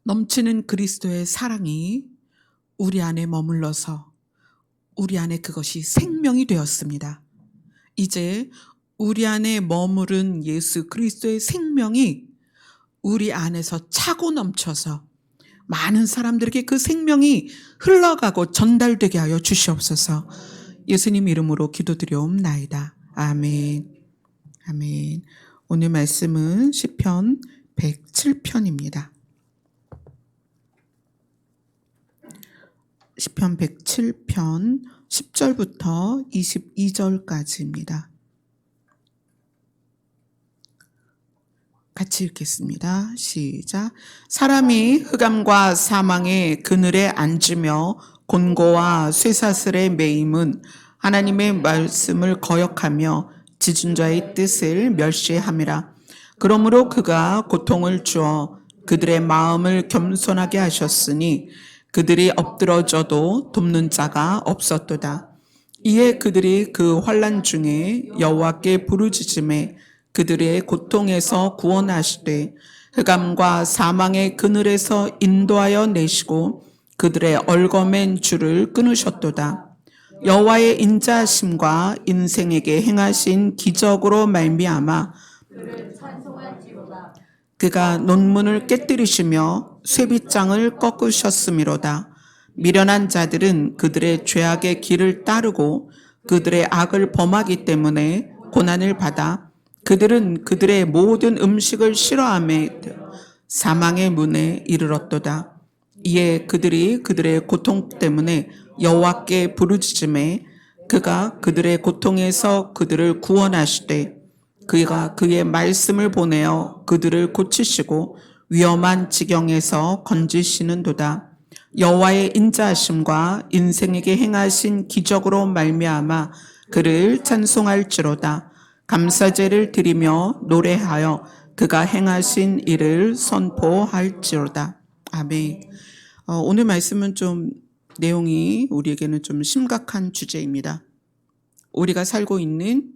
넘치는 그리스도의 사랑이 우리 안에 머물러서 우리 안에 그것이 생명이 되었습니다. 이제 우리 안에 머무른 예수 그리스도의 생명이 우리 안에서 차고 넘쳐서 많은 사람들에게 그 생명이 흘러가고 전달되게 하여 주시옵소서. 예수님 이름으로 기도드려옵나이다. 아멘. 아멘. 오늘 말씀은 시편 107편입니다. 시편 107편 10절부터 22절까지입니다. 같이 읽겠습니다. 시작. 사람이 흑암과 사망의 그늘에 앉으며 곤고와 쇠사슬에 매임은 하나님의 말씀을 거역하며 지존자의 뜻을 멸시함이라. 그러므로 그가 고통을 주어 그들의 마음을 겸손하게 하셨으니 그들이 엎드러져도 돕는 자가 없었도다. 이에 그들이 그 환난 중에 여호와께 부르짖음에 그들의 고통에서 구원하시되 흑암과 사망의 그늘에서 인도하여 내시고 그들의 얼거맨 줄을 끊으셨도다. 여호와의 인자하심과 인생에게 행하신 기적으로 말미암아 그가 논문을 깨뜨리시며 쇠빗장을 꺾으셨음이로다. 미련한 자들은 그들의 죄악의 길을 따르고 그들의 악을 범하기 때문에 고난을 받아 그들은 그들의 모든 음식을 싫어하며 사망의 문에 이르렀도다. 이에 그들이 그들의 고통 때문에 여호와께 부르짖음에 그가 그들의 고통에서 그들을 구원하시되 그가 그의 말씀을 보내어 그들을 고치시고 위험한 지경에서 건지시는도다. 여호와의 인자하심과 인생에게 행하신 기적으로 말미암아 그를 찬송할지로다. 감사제를 드리며 노래하여 그가 행하신 일을 선포할지로다. 아멘. 오늘 말씀은 좀 내용이 우리에게는 좀 심각한 주제입니다. 우리가 살고 있는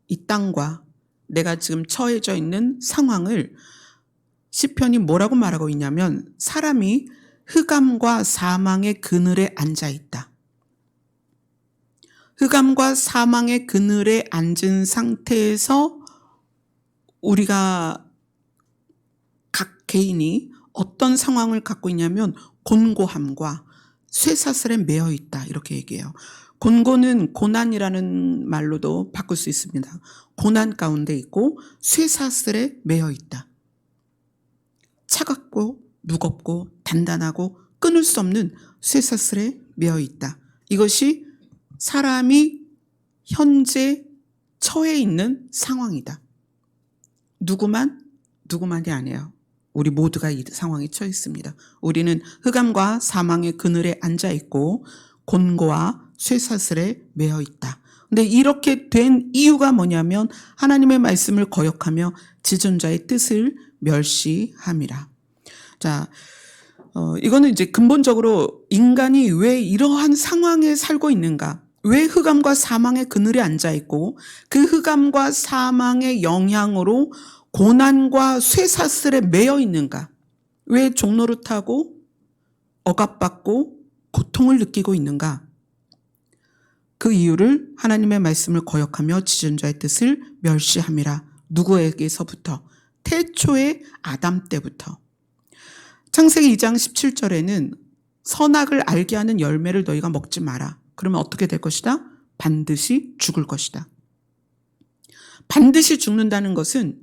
이 땅과 내가 지금 처해져 있는 상황을 시편이 뭐라고 말하고 있냐면 사람이 흑암과 사망의 그늘에 앉아 있다. 흑암과 사망의 그늘에 앉은 상태에서 우리가 각 개인이 어떤 상황을 갖고 있냐면 곤고함과 쇠사슬에 매여 있다 이렇게 얘기해요. 곤고는 고난이라는 말로도 바꿀 수 있습니다. 고난 가운데 있고 쇠사슬에 매여 있다. 차갑고 무겁고 단단하고 끊을 수 없는 쇠사슬에 매여 있다. 이것이 사람이 현재 처해 있는 상황이다. 누구만이 아니에요. 우리 모두가 이 상황에 처해 있습니다. 우리는 흑암과 사망의 그늘에 앉아 있고 곤고와 쇠사슬에 매여 있다. 근데 이렇게 된 이유가 뭐냐면 하나님의 말씀을 거역하며 지존자의 뜻을 멸시함이라. 자, 이거는 이제 근본적으로 인간이 왜 이러한 상황에 살고 있는가? 왜 흑암과 사망의 그늘에 앉아 있고 그 흑암과 사망의 영향으로 고난과 쇠사슬에 매여 있는가? 왜 종노릇하고 억압받고 고통을 느끼고 있는가? 그 이유를 하나님의 말씀을 거역하며 지존자의 뜻을 멸시함이라. 누구에게서부터? 태초의 아담 때부터. 창세기 2장 17절에는 선악을 알게 하는 열매를 너희가 먹지 마라. 그러면 어떻게 될 것이다? 반드시 죽을 것이다. 반드시 죽는다는 것은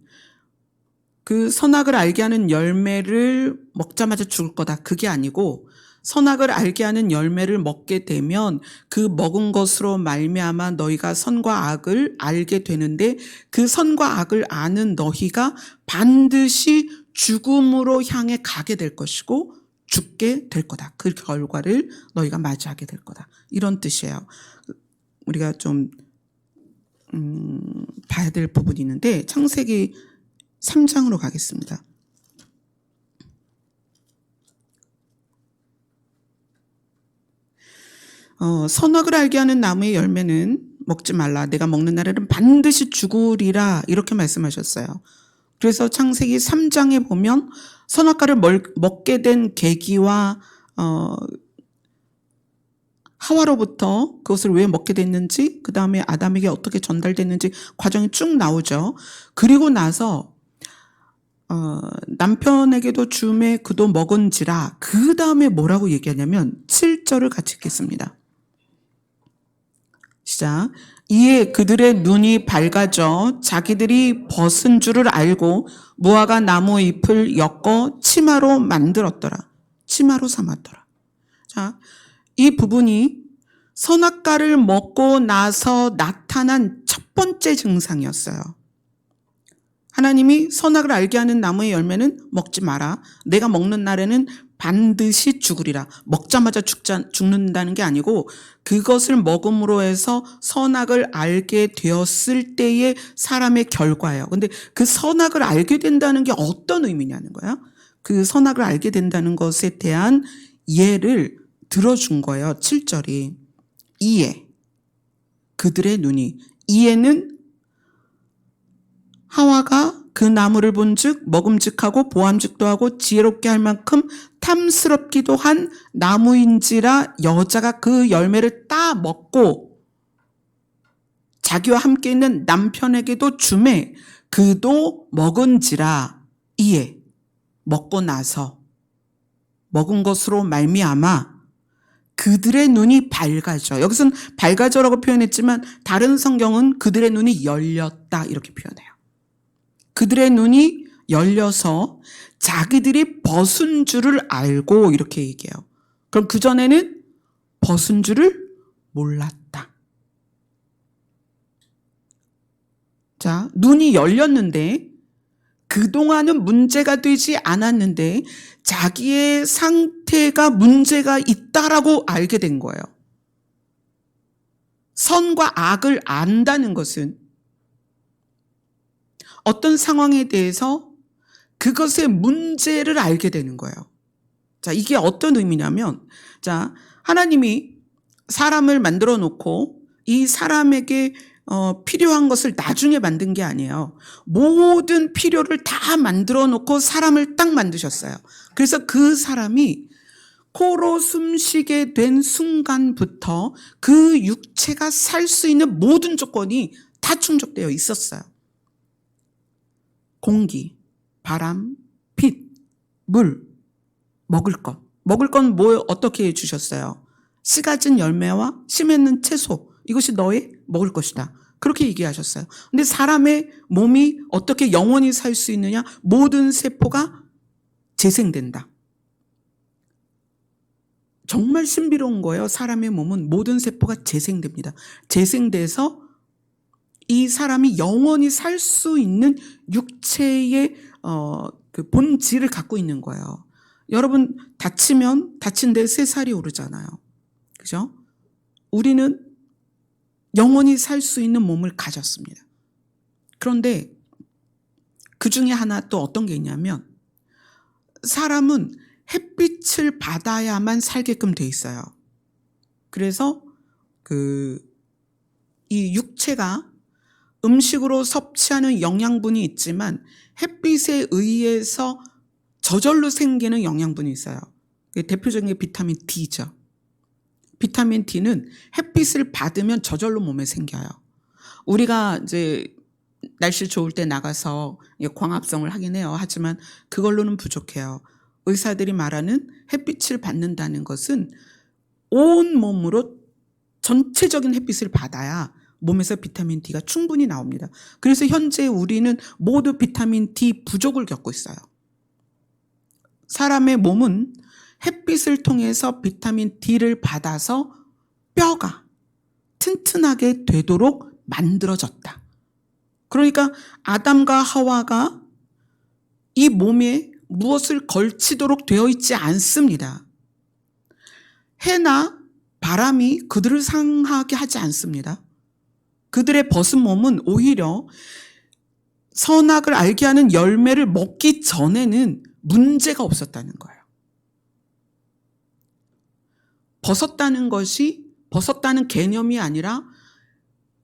그 선악을 알게 하는 열매를 먹자마자 죽을 거다. 그게 아니고 선악을 알게 하는 열매를 먹게 되면 그 먹은 것으로 말미암아 너희가 선과 악을 알게 되는데 그 선과 악을 아는 너희가 반드시 죽음으로 향해 가게 될 것이고 죽게 될 거다. 그 결과를 너희가 맞이하게 될 거다. 이런 뜻이에요. 우리가 좀 봐야 될 부분이 있는데 창세기 3장으로 가겠습니다. 선악을 알게 하는 나무의 열매는 먹지 말라. 내가 먹는 날에는 반드시 죽으리라. 이렇게 말씀하셨어요. 그래서 창세기 3장에 보면 선악과를 먹게 된 계기와 하와로부터 그것을 왜 먹게 됐는지, 그 다음에 아담에게 어떻게 전달됐는지 과정이 쭉 나오죠. 그리고 나서 남편에게도 주매 그도 먹은지라, 그 다음에 뭐라고 얘기하냐면 7절을 같이 읽겠습니다. 시작. 이에 그들의 눈이 밝아져 자기들이 벗은 줄을 알고 무화과 나무 잎을 엮어 치마로 만들었더라. 치마로 삼았더라. 자, 이 부분이 선악과를 먹고 나서 나타난 첫 번째 증상이었어요. 하나님이 선악을 알게 하는 나무의 열매는 먹지 마라. 내가 먹는 날에는 반드시 죽으리라. 먹자마자 죽는다는 게 아니고 그것을 먹음으로 해서 선악을 알게 되었을 때의 사람의 결과예요. 근데 그 선악을 알게 된다는 게 어떤 의미냐는 거야. 그 선악을 알게 된다는 것에 대한 예를 들어준 거예요. 7절이. 이에 그들의 눈이, 이에는 하와가 그 나무를 본즉 먹음직하고 보암직도 하고 지혜롭게 할 만큼 탐스럽기도 한 나무인지라 여자가 그 열매를 따 먹고 자기와 함께 있는 남편에게도 주매 그도 먹은지라. 이에 먹고 나서 먹은 것으로 말미암아 그들의 눈이 밝아져. 여기서는 밝아져라고 표현했지만 다른 성경은 그들의 눈이 열렸다 이렇게 표현해요. 그들의 눈이 열려서 자기들이 벗은 줄을 알고 이렇게 얘기해요. 그럼 그전에는 벗은 줄을 몰랐다. 자, 눈이 열렸는데 그동안은 문제가 되지 않았는데 자기의 상태가 문제가 있다라고 알게 된 거예요. 선과 악을 안다는 것은 어떤 상황에 대해서 그것의 문제를 알게 되는 거예요. 자, 이게 어떤 의미냐면, 자, 하나님이 사람을 만들어 놓고 이 사람에게 필요한 것을 나중에 만든 게 아니에요. 모든 필요를 다 만들어 놓고 사람을 딱 만드셨어요. 그래서 그 사람이 코로 숨쉬게 된 순간부터 그 육체가 살 수 있는 모든 조건이 다 충족되어 있었어요. 공기, 바람, 빛, 물, 먹을 것. 먹을 건 뭐 어떻게 주셨어요? 씨 가진 열매와 씨 맺는 채소, 이것이 너의 먹을 것이다. 그렇게 얘기하셨어요. 근데 사람의 몸이 어떻게 영원히 살 수 있느냐? 모든 세포가 재생된다. 정말 신비로운 거예요. 사람의 몸은 모든 세포가 재생됩니다. 재생돼서 이 사람이 영원히 살 수 있는 육체의 그 본질을 갖고 있는 거예요. 여러분, 다치면 다친 데 3살이 오르잖아요. 그죠? 우리는 영원히 살 수 있는 몸을 가졌습니다. 그런데 그 중에 하나 또 어떤 게 있냐면, 사람은 햇빛을 받아야만 살게끔 돼 있어요. 그래서 이 육체가 음식으로 섭취하는 영양분이 있지만 햇빛에 의해서 저절로 생기는 영양분이 있어요. 대표적인 게 비타민 D죠. 비타민 D는 햇빛을 받으면 저절로 몸에 생겨요. 우리가 이제 날씨 좋을 때 나가서 광합성을 하긴 해요. 하지만 그걸로는 부족해요. 의사들이 말하는 햇빛을 받는다는 것은 온 몸으로 전체적인 햇빛을 받아야 몸에서 비타민 D가 충분히 나옵니다. 그래서 현재 우리는 모두 비타민 D 부족을 겪고 있어요. 사람의 몸은 햇빛을 통해서 비타민 D를 받아서 뼈가 튼튼하게 되도록 만들어졌다. 그러니까 아담과 하와가 이 몸에 무엇을 걸치도록 되어 있지 않습니다. 해나 바람이 그들을 상하게 하지 않습니다. 그들의 벗은 몸은 오히려 선악을 알게 하는 열매를 먹기 전에는 문제가 없었다는 거예요. 벗었다는 것이, 벗었다는 개념이 아니라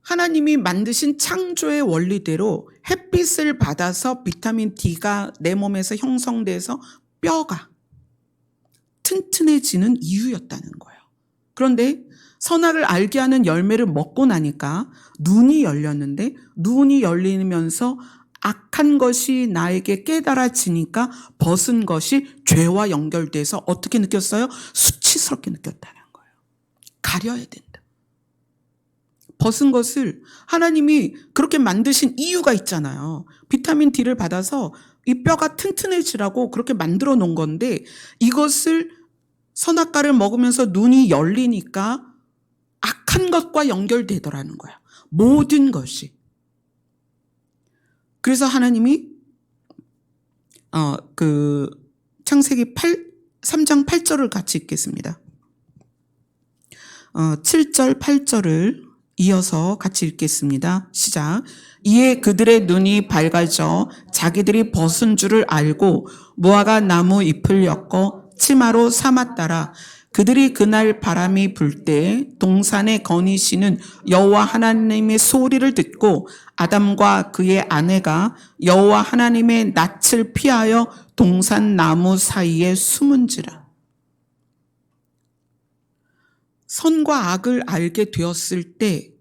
하나님이 만드신 창조의 원리대로 햇빛을 받아서 비타민 D가 내 몸에서 형성돼서 뼈가 튼튼해지는 이유였다는 거예요. 그런데 선악을 알게 하는 열매를 먹고 나니까 눈이 열렸는데, 눈이 열리면서 악한 것이 나에게 깨달아지니까 벗은 것이 죄와 연결돼서 어떻게 느꼈어요? 수치스럽게 느꼈다는 거예요. 가려야 된다. 벗은 것을 하나님이 그렇게 만드신 이유가 있잖아요. 비타민 D를 받아서 이 뼈가 튼튼해지라고 그렇게 만들어 놓은 건데, 이것을 선악과를 먹으면서 눈이 열리니까 악한 것과 연결되더라는 거야. 모든 것이. 그래서 하나님이 창세기 3장 8절을 같이 읽겠습니다. 7절 8절을 이어서 같이 읽겠습니다. 시작. 이에 그들의 눈이 밝아져 자기들이 벗은 줄을 알고 무화과 나무 잎을 엮어 치마로 삼았더라. 그들이 그날 바람이 불 때 동산에 거니시는 여호와 하나님의 소리를 듣고 아담과 그의 아내가 여호와 하나님의 낯을 피하여 동산 나무 사이에 숨은지라. 선과 악을 알게 되었을 때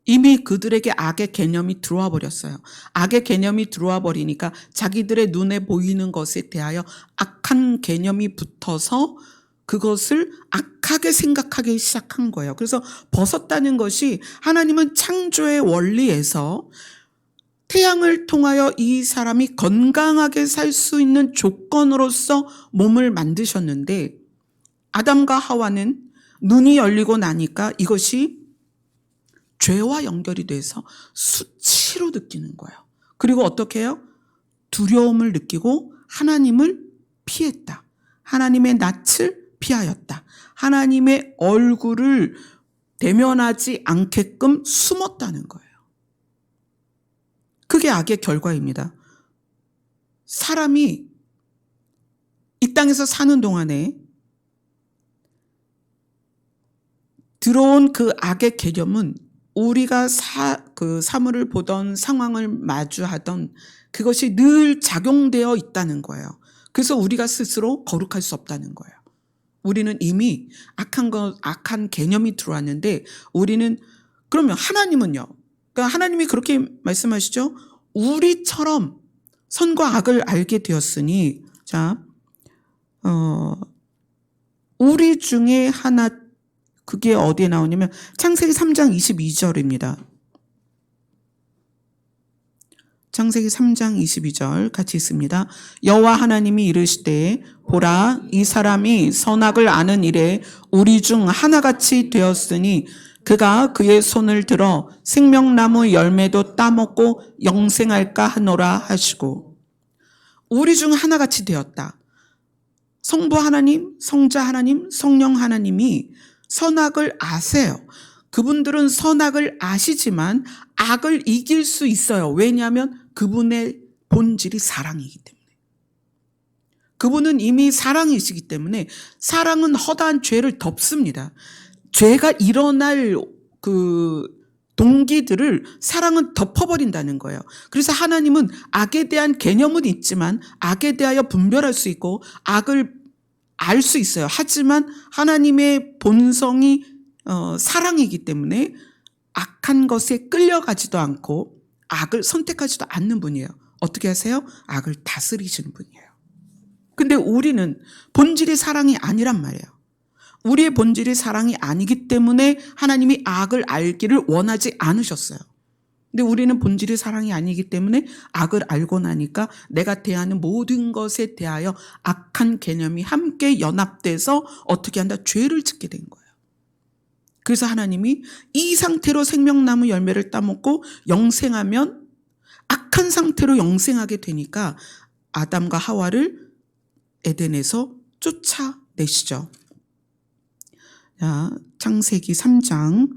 이미 그들에게 악의 개념이 들어와 버렸어요. 악의 개념이 들어와 버리니까 자기들의 눈에 보이는 것에 대하여 악한 개념이 붙어서 그것을 악하게 생각하기 시작한 거예요. 그래서 벗었다는 것이, 하나님은 창조의 원리에서 태양을 통하여 이 사람이 건강하게 살 수 있는 조건으로서 몸을 만드셨는데, 아담과 하와는 눈이 열리고 나니까 이것이 죄와 연결이 돼서 수치로 느끼는 거예요. 그리고 어떻게 해요? 두려움을 느끼고 하나님을 피했다. 하나님의 낯을 피하였다. 하나님의 얼굴을 대면하지 않게끔 숨었다는 거예요. 그게 악의 결과입니다. 사람이 이 땅에서 사는 동안에 들어온 그 악의 개념은 우리가 사물을 보던 상황을 마주하던 그것이 늘 작용되어 있다는 거예요. 그래서 우리가 스스로 거룩할 수 없다는 거예요. 우리는 이미 악한 개념이 들어왔는데, 우리는, 그러면 하나님은요? 그러니까 하나님이 그렇게 말씀하시죠? 우리처럼 선과 악을 알게 되었으니, 자, 우리 중에 하나, 그게 어디에 나오냐면 창세기 3장 22절입니다. 창세기 3장 22절 같이 있습니다. 여호와 하나님이 이르시되 보라, 이 사람이 선악을 아는 일에 우리 중 하나같이 되었으니 그가 그의 손을 들어 생명나무 열매도 따먹고 영생할까 하노라 하시고. 우리 중 하나같이 되었다. 성부 하나님, 성자 하나님, 성령 하나님이 선악을 아세요. 그분들은 선악을 아시지만 악을 이길 수 있어요. 왜냐하면 그분의 본질이 사랑이기 때문에. 그분은 이미 사랑이시기 때문에 사랑은 허다한 죄를 덮습니다. 죄가 일어날 그 동기들을 사랑은 덮어버린다는 거예요. 그래서 하나님은 악에 대한 개념은 있지만 악에 대하여 분별할 수 있고 악을 알 수 있어요. 하지만 하나님의 본성이 사랑이기 때문에 악한 것에 끌려가지도 않고 악을 선택하지도 않는 분이에요. 어떻게 하세요? 악을 다스리시는 분이에요. 근데 우리는 본질이 사랑이 아니란 말이에요. 우리의 본질이 사랑이 아니기 때문에 하나님이 악을 알기를 원하지 않으셨어요. 근데 우리는 본질이 사랑이 아니기 때문에 악을 알고 나니까 내가 대하는 모든 것에 대하여 악한 개념이 함께 연합돼서 어떻게 한다? 죄를 짓게 된 거예요. 그래서 하나님이 이 상태로 생명나무 열매를 따먹고 영생하면 악한 상태로 영생하게 되니까 아담과 하와를 에덴에서 쫓아내시죠. 자, 창세기 3장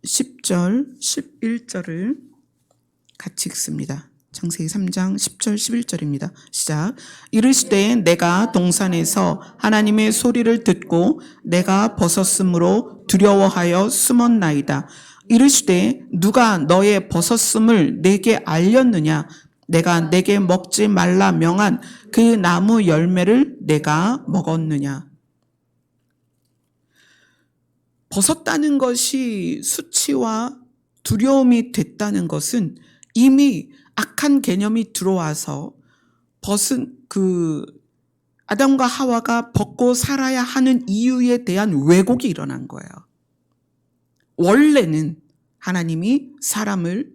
10절, 11절을 같이 읽습니다. 창세기 3장 10절 11절입니다. 시작. 이르시되 내가 동산에서 하나님의 소리를 듣고 내가 벗었으므로 두려워하여 숨었나이다. 이르시되 누가 너의 벗었음을 내게 알렸느냐? 내가 내게 먹지 말라 명한 그 나무 열매를 내가 먹었느냐? 벗었다는 것이 수치와 두려움이 됐다는 것은 이미 악한 개념이 들어와서 벗은 아담과 하와가 벗고 살아야 하는 이유에 대한 왜곡이 일어난 거예요. 원래는 하나님이 사람을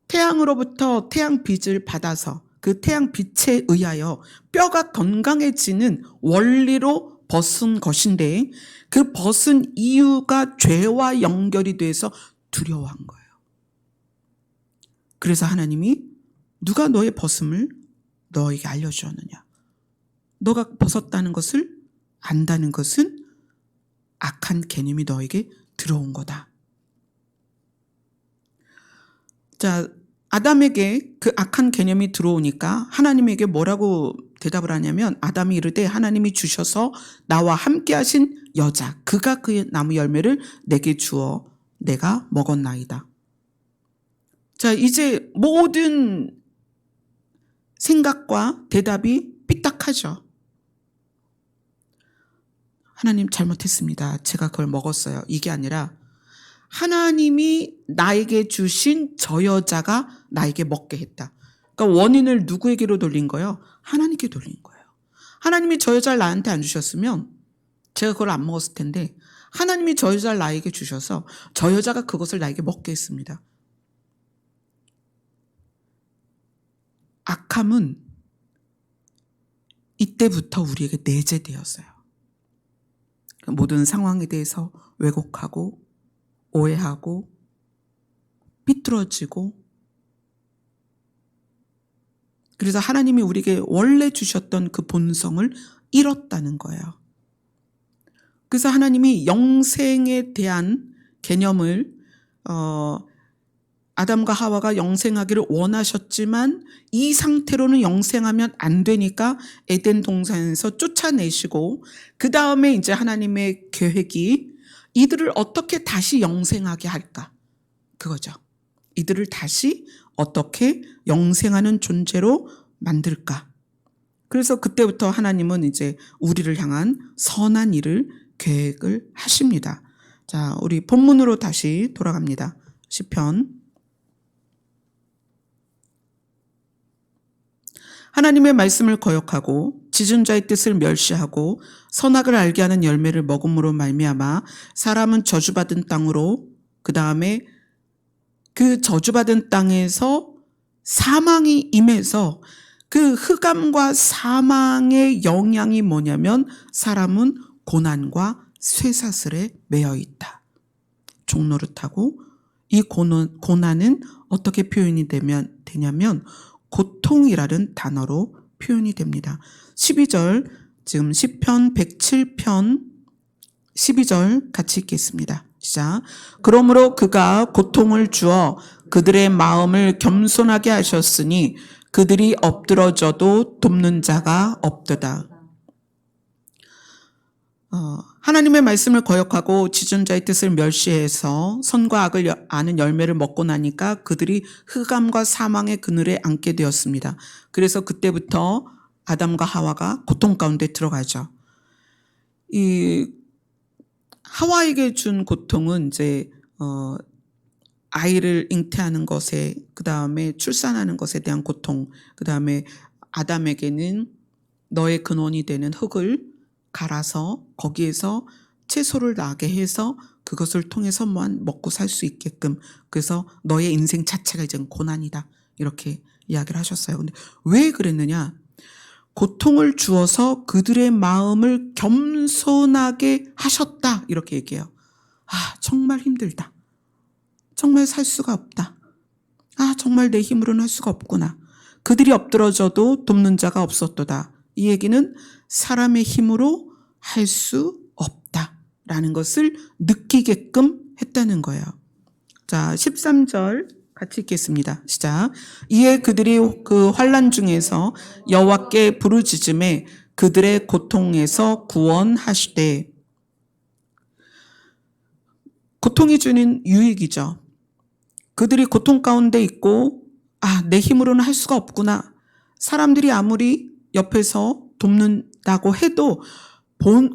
태양으로부터 태양빛을 받아서 그 태양빛에 의하여 뼈가 건강해지는 원리로 벗은 것인데 그 벗은 이유가 죄와 연결이 돼서 두려워한 거예요. 그래서 하나님이 누가 너의 벗음을 너에게 알려주었느냐? 너가 벗었다는 것을 안다는 것은 악한 개념이 너에게 들어온 거다. 자, 아담에게 그 악한 개념이 들어오니까 하나님에게 뭐라고 대답을 하냐면 아담이 이르되 하나님이 주셔서 나와 함께 하신 여자 그가 그 나무 열매를 내게 주어 내가 먹었나이다. 자, 이제 모든 생각과 대답이 삐딱하죠. 하나님 잘못했습니다. 제가 그걸 먹었어요. 이게 아니라 하나님이 나에게 주신 저 여자가 나에게 먹게 했다. 그러니까 원인을 누구에게로 돌린 거예요? 하나님께 돌린 거예요. 하나님이 저 여자를 나한테 안 주셨으면 제가 그걸 안 먹었을 텐데 하나님이 저 여자를 나에게 주셔서 저 여자가 그것을 나에게 먹게 했습니다. 악함은 이때부터 우리에게 내재되었어요. 모든 상황에 대해서 왜곡하고 오해하고 삐뚤어지고 그래서 하나님이 우리에게 원래 주셨던 그 본성을 잃었다는 거예요. 그래서 하나님이 영생에 대한 개념을 아담과 하와가 영생하기를 원하셨지만 이 상태로는 영생하면 안 되니까 에덴 동산에서 쫓아내시고 그 다음에 이제 하나님의 계획이 이들을 어떻게 다시 영생하게 할까? 그거죠. 이들을 다시 어떻게 영생하는 존재로 만들까? 그래서 그때부터 하나님은 이제 우리를 향한 선한 일을 계획을 하십니다. 자, 우리 본문으로 다시 돌아갑니다. 시편. 하나님의 말씀을 거역하고 지준 자의 뜻을 멸시하고 선악을 알게 하는 열매를 먹음으로 말미암아 사람은 저주받은 땅으로 그 다음에 그 저주받은 땅에서 사망이 임해서 그 흑암과 사망의 영향이 뭐냐면 사람은 고난과 쇠사슬에 매여 있다. 종노릇하고 이 고난은 어떻게 표현이 되냐면 고통이라는 단어로 표현이 됩니다. 12절 지금 시편 107편 12절 같이 읽겠습니다. 시작. 그러므로 그가 고통을 주어 그들의 마음을 겸손하게 하셨으니 그들이 엎드러져도 돕는 자가 없도다. 하나님의 말씀을 거역하고 지존자의 뜻을 멸시해서 선과 악을 아는 열매를 먹고 나니까 그들이 흑암과 사망의 그늘에 앉게 되었습니다. 그래서 그때부터 아담과 하와가 고통 가운데 들어가죠. 이 하와에게 준 고통은 이제 아이를 잉태하는 것에, 그 다음에 출산하는 것에 대한 고통, 그 다음에 아담에게는 너의 근원이 되는 흙을 갈아서 거기에서 채소를 나게 해서 그것을 통해서만 먹고 살 수 있게끔, 그래서 너의 인생 자체가 이제 고난이다, 이렇게 이야기를 하셨어요. 근데 왜 그랬느냐? 고통을 주어서 그들의 마음을 겸손하게 하셨다, 이렇게 얘기해요. 아, 정말 힘들다. 정말 살 수가 없다. 아, 정말 내 힘으로는 할 수가 없구나. 그들이 엎드러져도 돕는 자가 없었도다. 이 얘기는 사람의 힘으로 할 수 없다라는 것을 느끼게끔 했다는 거예요. 자, 13절 같이 읽겠습니다. 시작. 이에 그들이 그 환난 중에서 여호와께 부르짖음에 그들의 고통에서 구원하시되. 고통이 주는 유익이죠. 그들이 고통 가운데 있고 내 힘으로는 할 수가 없구나. 사람들이 아무리 옆에서 돕는다고 해도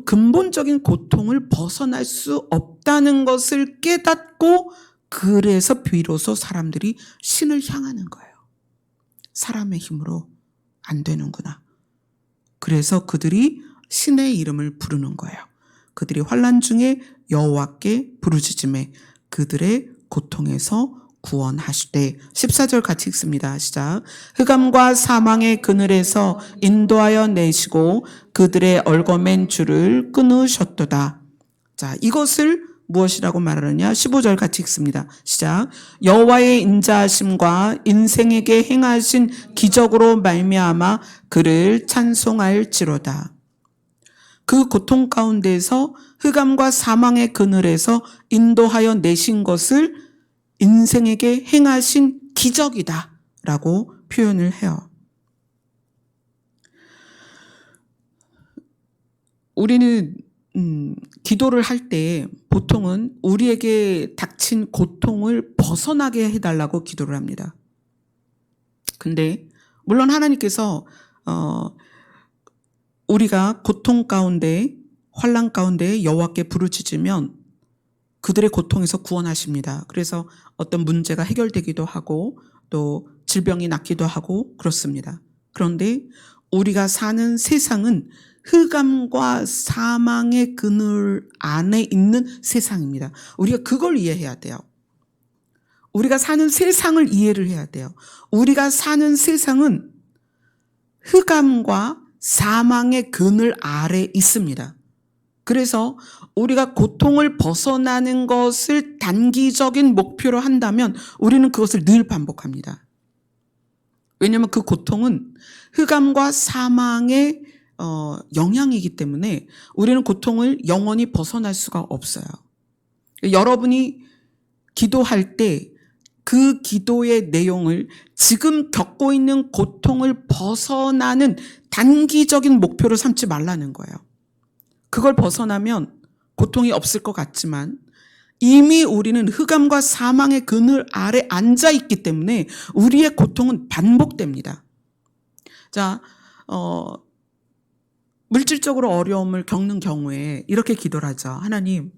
근본적인 고통을 벗어날 수 없다는 것을 깨닫고 그래서 비로소 사람들이 신을 향하는 거예요. 사람의 힘으로 안 되는구나. 그래서 그들이 신의 이름을 부르는 거예요. 그들이 환난 중에 여호와께 부르짖음에 그들의 고통에서 구원하시되. 14절 같이 읽습니다. 시작. 흑암과 사망의 그늘에서 인도하여 내시고 그들의 얽어맨 줄을 끊으셨도다. 자, 이것을 무엇이라고 말하느냐? 15절 같이 읽습니다. 시작. 여호와의 인자하심과 인생에게 행하신 기적으로 말미암아 그를 찬송할지로다. 그 고통 가운데에서 흑암과 사망의 그늘에서 인도하여 내신 것을 인생에게 행하신 기적이다 라고 표현을 해요. 우리는 기도를 할 때 보통은 우리에게 닥친 고통을 벗어나게 해달라고 기도를 합니다. 근데 물론 하나님께서 우리가 고통 가운데 환난 가운데 여호와께 부르짖으면 그들의 고통에서 구원하십니다. 그래서 어떤 문제가 해결되기도 하고 또 질병이 낫기도 하고 그렇습니다. 그런데 우리가 사는 세상은 흑암과 사망의 그늘 안에 있는 세상입니다. 우리가 그걸 이해해야 돼요. 우리가 사는 세상을 이해를 해야 돼요. 우리가 사는 세상은 흑암과 사망의 그늘 아래 있습니다. 그래서 우리가 고통을 벗어나는 것을 단기적인 목표로 한다면 우리는 그것을 늘 반복합니다. 왜냐하면 그 고통은 흑암과 사망의 영향이기 때문에 우리는 고통을 영원히 벗어날 수가 없어요. 여러분이 기도할 때 그 기도의 내용을 지금 겪고 있는 고통을 벗어나는 단기적인 목표로 삼지 말라는 거예요. 그걸 벗어나면 고통이 없을 것 같지만 이미 우리는 흑암과 사망의 그늘 아래 앉아 있기 때문에 우리의 고통은 반복됩니다. 자, 물질적으로 어려움을 겪는 경우에 이렇게 기도를 하죠. 하나님,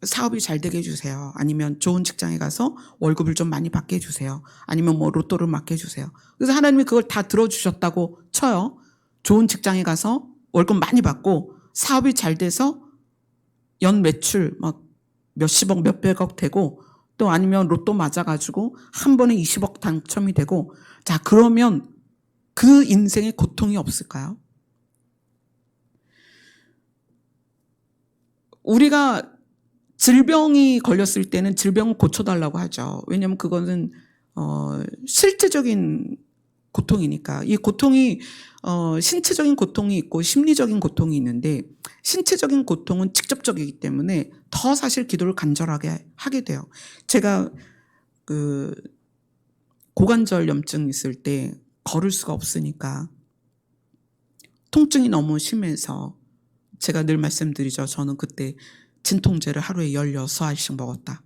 사업이 잘 되게 해주세요. 아니면 좋은 직장에 가서 월급을 좀 많이 받게 해주세요. 아니면 뭐 로또를 맞게 해주세요. 그래서 하나님이 그걸 다 들어주셨다고 쳐요. 좋은 직장에 가서 월급 많이 받고 사업이 잘 돼서 연 매출 막 몇십억 몇백억 되고 또 아니면 로또 맞아가지고 한 번에 20억 당첨이 되고, 자, 그러면 그 인생에 고통이 없을까요? 우리가 질병이 걸렸을 때는 질병을 고쳐달라고 하죠. 왜냐하면 그거는 실제적인 고통이니까. 이 고통이 신체적인 고통이 있고 심리적인 고통이 있는데 신체적인 고통은 직접적이기 때문에 더 사실 기도를 간절하게 하게 돼요. 제가 그 고관절 염증 있을 때 걸을 수가 없으니까 통증이 너무 심해서 제가 늘 말씀드리죠. 저는 그때 진통제를 하루에 16알씩 먹었다.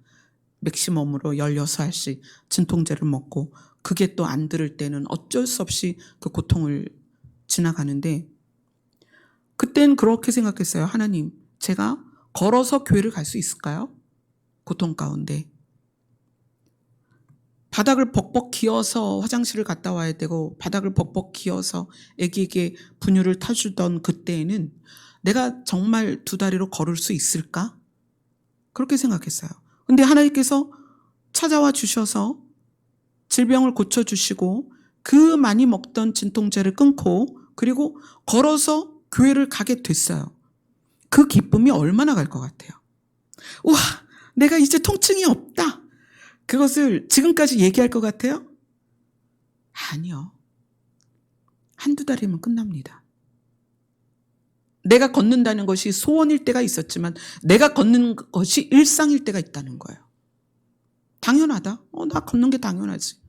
맥시멈으로 16알씩 진통제를 먹고 그게 또 안 들을 때는 어쩔 수 없이 그 고통을 지나가는데 그땐 그렇게 생각했어요. 하나님, 제가 걸어서 교회를 갈 수 있을까요? 고통 가운데. 바닥을 벅벅 기어서 화장실을 갔다 와야 되고 바닥을 벅벅 기어서 아기에게 분유를 타주던 그때에는 내가 정말 두 다리로 걸을 수 있을까? 그렇게 생각했어요. 근데 하나님께서 찾아와 주셔서 질병을 고쳐주시고 그 많이 먹던 진통제를 끊고 그리고 걸어서 교회를 가게 됐어요. 그 기쁨이 얼마나 갈 것 같아요. 우와, 내가 이제 통증이 없다. 그것을 지금까지 얘기할 것 같아요? 아니요. 한두 달이면 끝납니다. 내가 걷는다는 것이 소원일 때가 있었지만 내가 걷는 것이 일상일 때가 있다는 거예요. 당연하다. 나 걷는 게 당연하지.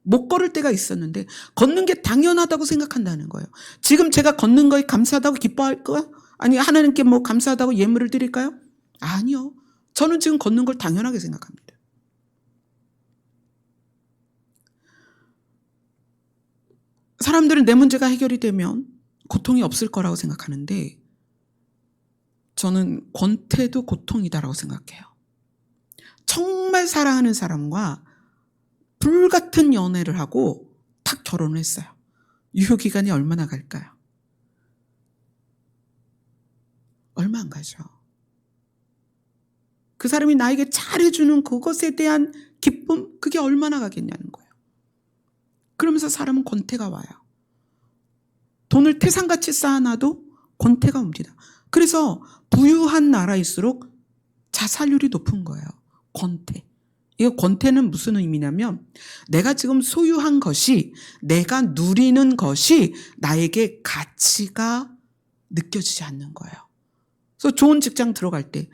못 걸을 때가 있었는데 걷는 게 당연하다고 생각한다는 거예요. 지금 제가 걷는 거에 감사하다고 기뻐할까요? 아니 하나님께 뭐 감사하다고 예물을 드릴까요? 아니요. 저는 지금 걷는 걸 당연하게 생각합니다. 사람들은 내 문제가 해결이 되면 고통이 없을 거라고 생각하는데 저는 권태도 고통이다라고 생각해요. 정말 사랑하는 사람과 불같은 연애를 하고 탁 결혼을 했어요. 유효기간이 얼마나 갈까요? 얼마 안 가죠. 그 사람이 나에게 잘해주는 그것에 대한 기쁨, 그게 얼마나 가겠냐는 거예요. 그러면서 사람은 권태가 와요. 돈을 태산같이 쌓아놔도 권태가 옵니다. 그래서 부유한 나라일수록 자살률이 높은 거예요. 권태. 이 권태는 무슨 의미냐면 내가 지금 소유한 것이, 내가 누리는 것이 나에게 가치가 느껴지지 않는 거예요. 그래서 좋은 직장 들어갈 때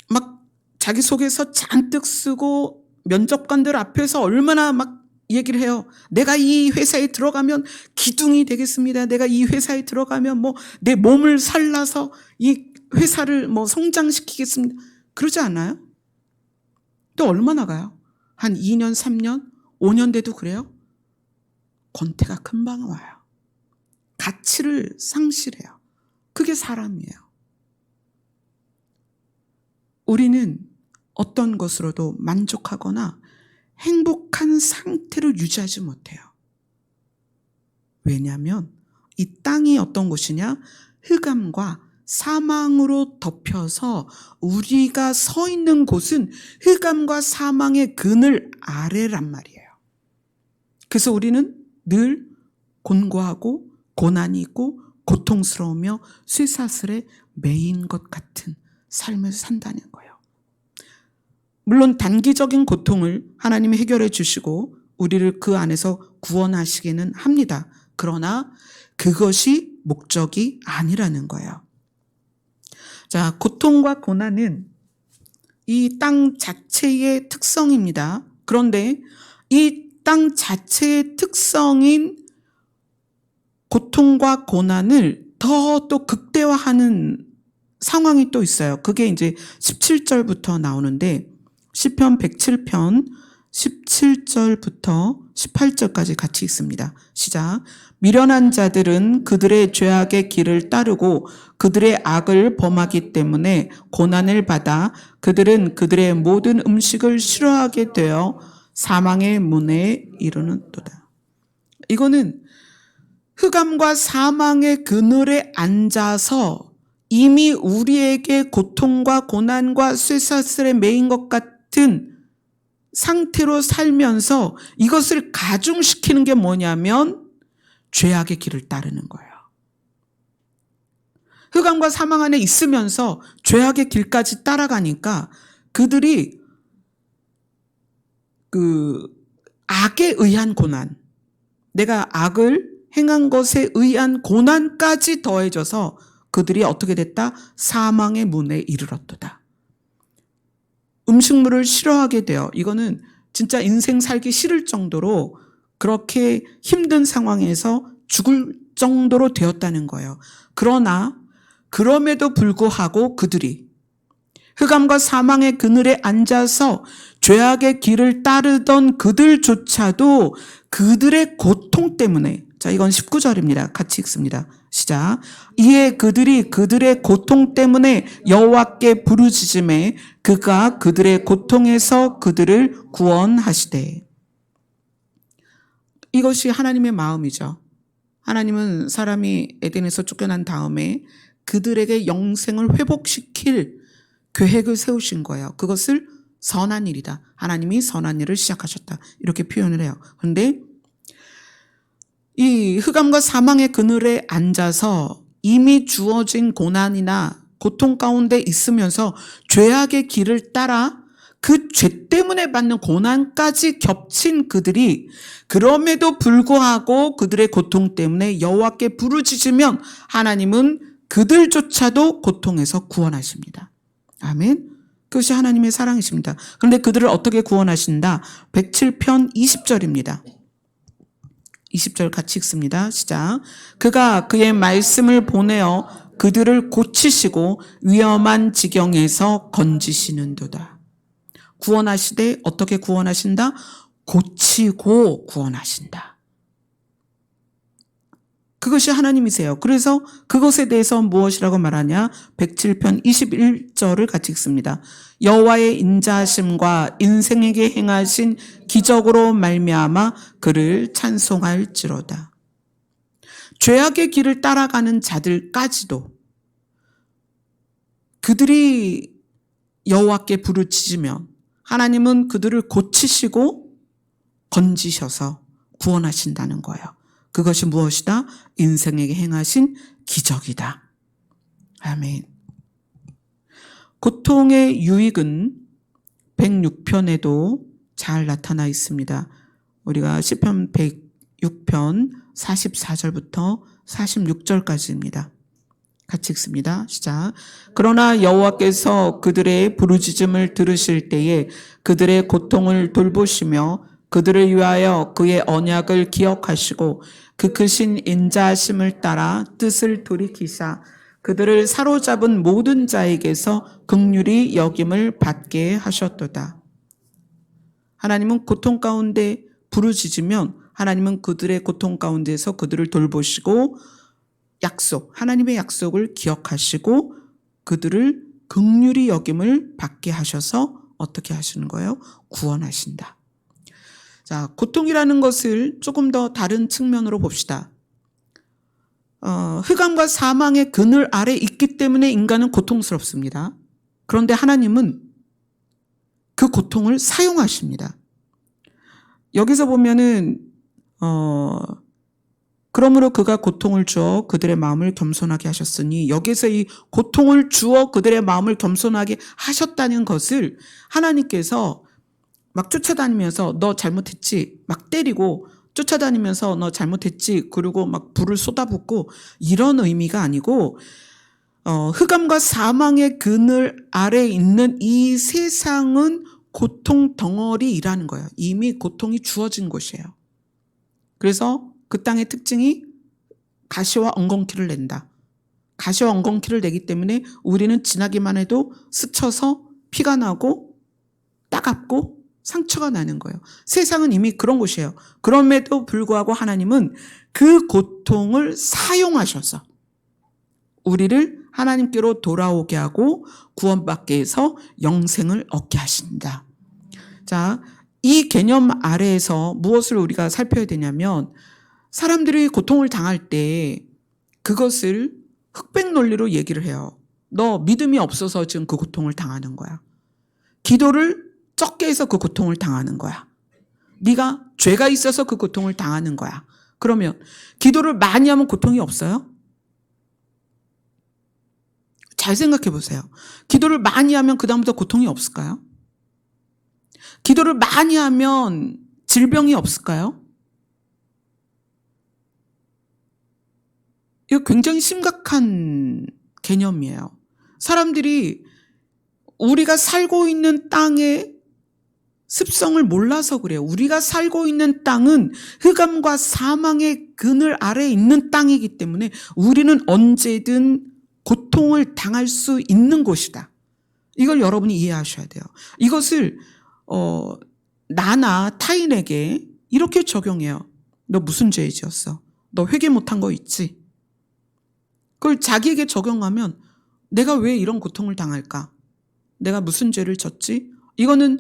막 자기소개서 잔뜩 쓰고 면접관들 앞에서 얼마나 막 얘기를 해요. 내가 이 회사에 들어가면 기둥이 되겠습니다. 내가 이 회사에 들어가면 뭐 내 몸을 살라서 이 회사를 뭐 성장시키겠습니다. 그러지 않아요? 또 얼마나 가요? 한 2년, 3년, 5년 돼도 그래요? 권태가 금방 와요. 가치를 상실해요. 그게 사람이에요. 우리는 어떤 것으로도 만족하거나 행복한 상태를 유지하지 못해요. 왜냐하면 이 땅이 어떤 곳이냐? 흑암과 사망으로 덮여서 우리가 서 있는 곳은 흑암과 사망의 그늘 아래란 말이에요. 그래서 우리는 늘 곤고하고 고난이 있고 고통스러우며 쇠사슬에 매인 것 같은 삶을 산다는 거예요. 물론 단기적인 고통을 하나님이 해결해 주시고 우리를 그 안에서 구원하시기는 합니다. 그러나 그것이 목적이 아니라는 거예요. 자, 고통과 고난은 이 땅 자체의 특성입니다. 그런데 이 땅 자체의 특성인 고통과 고난을 더 또 극대화하는 상황이 또 있어요. 그게 이제 17절부터 나오는데 시편 107편 17절부터 18절까지 같이 읽습니다. 시작. 미련한 자들은 그들의 죄악의 길을 따르고 그들의 악을 범하기 때문에 고난을 받아 그들은 그들의 모든 음식을 싫어하게 되어 사망의 문에 이르는도다. 이거는 흑암과 사망의 그늘에 앉아서 이미 우리에게 고통과 고난과 쇠사슬에 매인 것 같은 상태로 살면서 이것을 가중시키는 게 뭐냐면 죄악의 길을 따르는 거예요. 흑암과 사망 안에 있으면서 죄악의 길까지 따라가니까 그들이 그 악에 의한 고난, 내가 악을 행한 것에 의한 고난까지 더해져서 그들이 어떻게 됐다? 사망의 문에 이르렀도다. 음식물을 싫어하게 되어, 이거는 진짜 인생 살기 싫을 정도로 그렇게 힘든 상황에서 죽을 정도로 되었다는 거예요. 그러나 그럼에도 불구하고 그들이 흑암과 사망의 그늘에 앉아서 죄악의 길을 따르던 그들조차도 그들의 고통 때문에, 자, 이건 19절입니다. 같이 읽습니다. 시작. 이에 그들이 그들의 고통 때문에 여호와께 부르짖음에 그가 그들의 고통에서 그들을 구원하시되. 이것이 하나님의 마음이죠. 하나님은 사람이 에덴에서 쫓겨난 다음에 그들에게 영생을 회복시킬 계획을 세우신 거예요. 그것을 선한 일이다. 하나님이 선한 일을 시작하셨다. 이렇게 표현을 해요. 그런데 이 흑암과 사망의 그늘에 앉아서 이미 주어진 고난이나 고통 가운데 있으면서 죄악의 길을 따라 그 죄 때문에 받는 고난까지 겹친 그들이 그럼에도 불구하고 그들의 고통 때문에 여호와께 부르짖으면 하나님은 그들조차도 고통에서 구원하십니다. 아멘. 그것이 하나님의 사랑이십니다. 그런데 그들을 어떻게 구원하신다? 107편 20절입니다. 20절 같이 읽습니다. 시작. 그가 그의 말씀을 보내어 그들을 고치시고 위험한 지경에서 건지시는도다. 구원하시되 어떻게 구원하신다? 고치고 구원하신다. 그것이 하나님이세요. 그래서 그것에 대해서 무엇이라고 말하냐? 107편 21절을 같이 읽습니다. 여호와의 인자하심과 인생에게 행하신 기적으로 말미암아 그를 찬송할지로다. 죄악의 길을 따라가는 자들까지도 그들이 여호와께 부르짖으면 하나님은 그들을 고치시고 건지셔서 구원하신다는 거예요. 그것이 무엇이다? 인생에게 행하신 기적이다. 아멘. 고통의 유익은 106편에도 잘 나타나 있습니다. 우리가 시편 106편 44절부터 46절까지입니다. 같이 읽습니다. 시작. 그러나 여호와께서 그들의 부르짖음을 들으실 때에 그들의 고통을 돌보시며 그들을 위하여 그의 언약을 기억하시고 그 크신 인자하심을 따라 뜻을 돌이키사 그들을 사로잡은 모든 자에게서 긍휼히 여김을 받게 하셨도다. 하나님은 고통 가운데 부르짖으면 하나님은 그들의 고통 가운데서 그들을 돌보시고 하나님의 약속을 기억하시고 그들을 긍휼히 여김을 받게 하셔서 어떻게 하시는 거예요? 구원하신다. 자, 고통이라는 것을 조금 더 다른 측면으로 봅시다. 흑암과 사망의 그늘 아래 있기 때문에 인간은 고통스럽습니다. 그런데 하나님은 그 고통을 사용하십니다. 여기서 보면은 그러므로 그가 고통을 주어 그들의 마음을 겸손하게 하셨으니, 여기서 이 고통을 주어 그들의 마음을 겸손하게 하셨다는 것을 하나님께서 막 쫓아다니면서 너 잘못했지 막 때리고, 쫓아다니면서 너 잘못했지 그리고 막 불을 쏟아붓고 이런 의미가 아니고, 흑암과 사망의 그늘 아래 있는 이 세상은 고통 덩어리라는 거예요. 이미 고통이 주어진 곳이에요. 그래서 그 땅의 특징이 가시와 엉겅퀴를 낸다. 가시와 엉겅퀴를 내기 때문에 우리는 지나기만 해도 스쳐서 피가 나고 따갑고 상처가 나는 거예요. 세상은 이미 그런 곳이에요. 그럼에도 불구하고 하나님은 그 고통을 사용하셔서 우리를 하나님께로 돌아오게 하고 구원받게 해서 영생을 얻게 하신다. 자, 이 개념 아래에서 무엇을 우리가 살펴야 되냐면, 사람들이 고통을 당할 때 그것을 흑백 논리로 얘기를 해요. 너 믿음이 없어서 지금 그 고통을 당하는 거야. 기도를 적게 해서 그 고통을 당하는 거야. 네가 죄가 있어서 그 고통을 당하는 거야. 그러면 기도를 많이 하면 고통이 없어요? 잘 생각해 보세요. 기도를 많이 하면 그다음부터 고통이 없을까요? 기도를 많이 하면 질병이 없을까요? 이거 굉장히 심각한 개념이에요. 사람들이 우리가 살고 있는 땅의 습성을 몰라서 그래요. 우리가 살고 있는 땅은 흑암과 사망의 그늘 아래에 있는 땅이기 때문에 우리는 언제든 고통을 당할 수 있는 곳이다. 이걸 여러분이 이해하셔야 돼요. 이것을 나나 타인에게 이렇게 적용해요. 너 무슨 죄 지었어? 너 회개 못한 거 있지? 그걸 자기에게 적용하면 내가 왜 이런 고통을 당할까? 내가 무슨 죄를 졌지? 이거는